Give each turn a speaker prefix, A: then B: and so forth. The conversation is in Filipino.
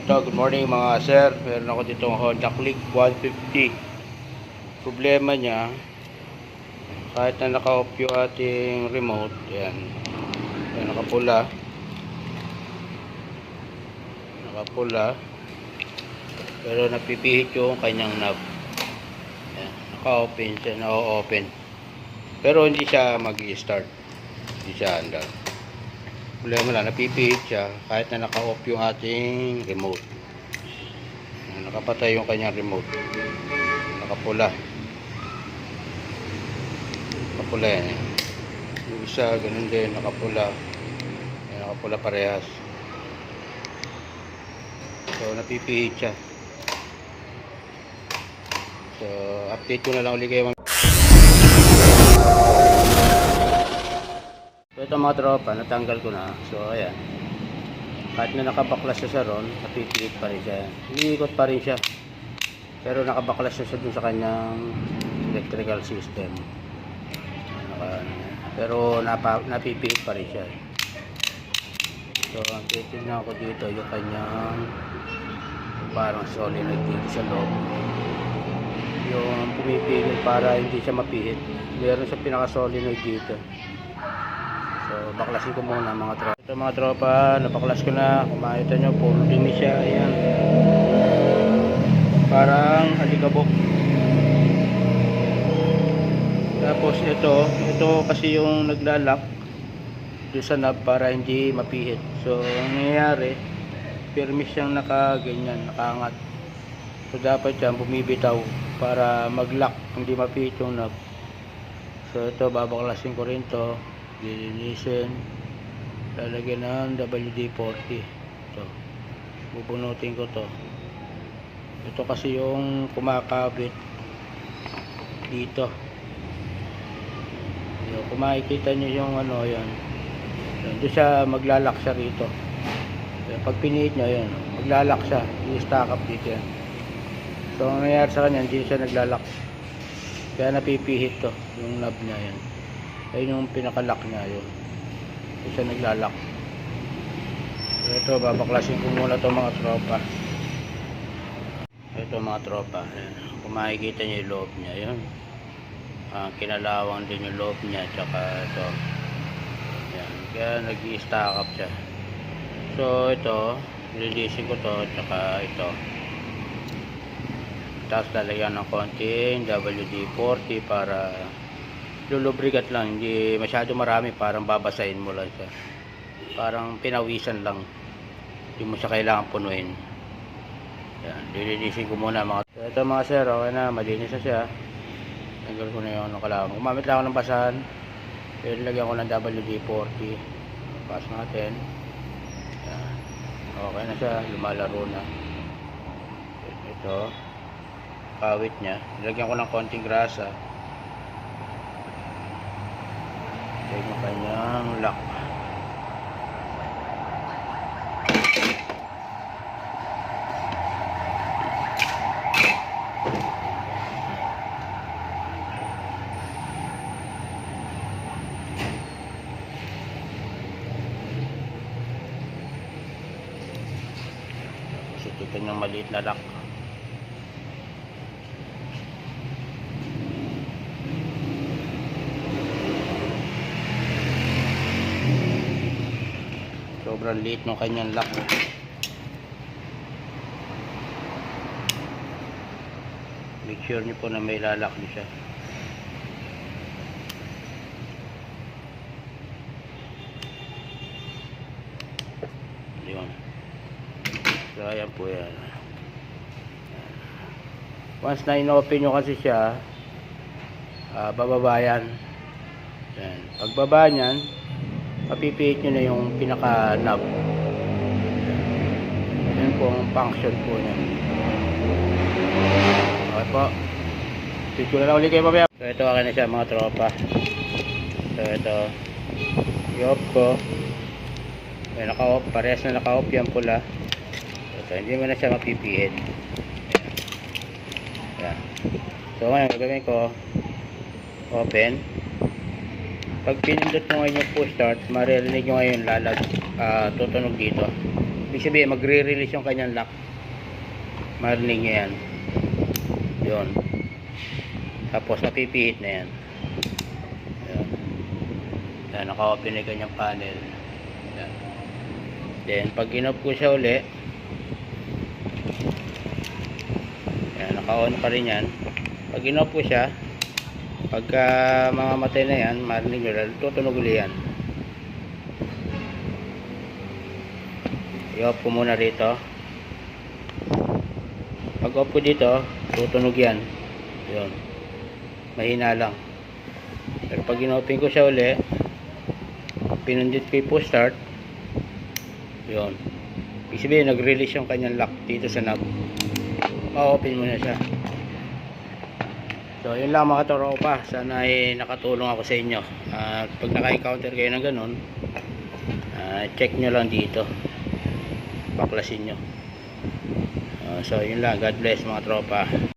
A: Ito, good morning mga sir. Meron ako dito Honda Click 150. Problema niya, kahit na naka-off yung ating remote, yan, nakapula, pero napipihit yung kanyang knob. Yan, naka-open siya, na-open. Pero hindi siya mag-i-start. Hindi siya andar. Problema lang, napipihit siya kahit na naka-off yung ating remote. Nakapatay yung kanyang remote. Nakapula yan eh. Yung isa ganun din, nakapula. Yan, nakapula parehas. So napipihit siya. So update ko na lang ulit kayo. So ito mga tropa, natanggal ko na. So ayan, kahit na nakabaklas siya sa ron, napipihit pa rin siya. Umiikot pa rin siya, pero nakabaklas siya dun sa kanyang electrical system. Pero napipihit pa rin siya. So ang titignan ko dito yung kanyang parang solenoid dito sa loob, yung pumipigil para hindi siya mapihit. Meron sa pinaka solenoid dito. So baklasin ko muna mga tropa. Ito mga tropa, napaklas ko na. Kung makita nyo, full dumi siya. Ayan, parang alikabok. Tapos ito kasi yung naglalak doon sa knob para hindi mapihit. So ang nangyayari, firme siyang nakaganyan, nakaangat. So dapat yan bumibitaw para mag-lock, hindi mapihit yung knob. So ito, babaklasin ko rin to, lilinisin, lalagyan ng WD-40. Ito, bubunutin ko to. Ito kasi yung kumakabit dito. Kung makikita nyo yung ano, yan, doon siya maglalak siya rito. Pag pinihit nyo, yan, maglalak siya, i-stack up dito yan. So ang nangyayari sa kanya, hindi siya naglalak, kaya napipihit to yung knob niya. Yan, ayun yung pinakalock niya, yun, hindi siya naglalak. So ito, babaklasin ko muna to mga tropa. Ito mga tropa, yan, kung makikita nyo yung loob niya, yun, kinalawang din yung loob niya, tsaka ito, yan, kaya nag-i-stack up siya. So ito, lilisin ko to, tsaka ito, tapos lalagyan ng konting WD-40 para lulubrigat lang, hindi masyado marami, parang babasahin mo lang siya, parang pinawisan lang, hindi mo siya kailangan punuin. Yan, lilinisin ko muna mga. So ito mga sir, okay na, malinis na siya. Tanggal ko na yung nakalaman. Gumamit lang ako ng basahan, lagyan ko ng WD-40, pas natin. Yan, okay na siya, lumalaro na. Ito, kawit nya, lagyan ko ng konting grasa. Ito yung kanyang lock. Ito yung maliit na lock. Sobrang liit ng kanyang lock. Make sure niyo po na may lalak niyo siya. Yun. So ayan po yan. Once na in-open nyo kasi siya, bababa yan. Yan. Pagbaba nyan, mapipihit nyo na yung pinaka knob. Yan po ang function po nyan. Okay po, picture na lang ulit kayo mamaya. So ito, akin na siya mga tropa. So ito, i-off ko. May naka-off, parehas na naka-off yan pula. So hindi mo na siya mapipihit. Yan. So ngayon gagawin ko, open. Pag pinindot mo ngayon yung push start, maririnig nyo ngayon tutunog dito. Ibig sabihin, magre-release yung kanyang lock. Marinig nyo yan. Yun. Tapos, napipihit na yan. Yun. Yan, naka-open na yung kanyang panel. Yan. Then, pag in-off ko siya uli, yan, naka-on pa rin yan. Pag in-off ko siya, pagka mamamatay na yan, marinig nyo, tutunog uli yan. I-off ko muna rito. Pag off ko dito, tutunog yan. Yun. Mahina lang. Pero pag in-open ko siya uli, pinundit ko yung push start. Yun. Ibig sabihin, nag-release yung kanyang lock dito sa knob. Ma-open mo na siya. So, yun lang mga tropa. Sana ay nakatulong ako sa inyo. At pag naka-encounter kayo ng ganun, check nyo lang dito. Baklasin nyo. So, yun lang. God bless mga tropa.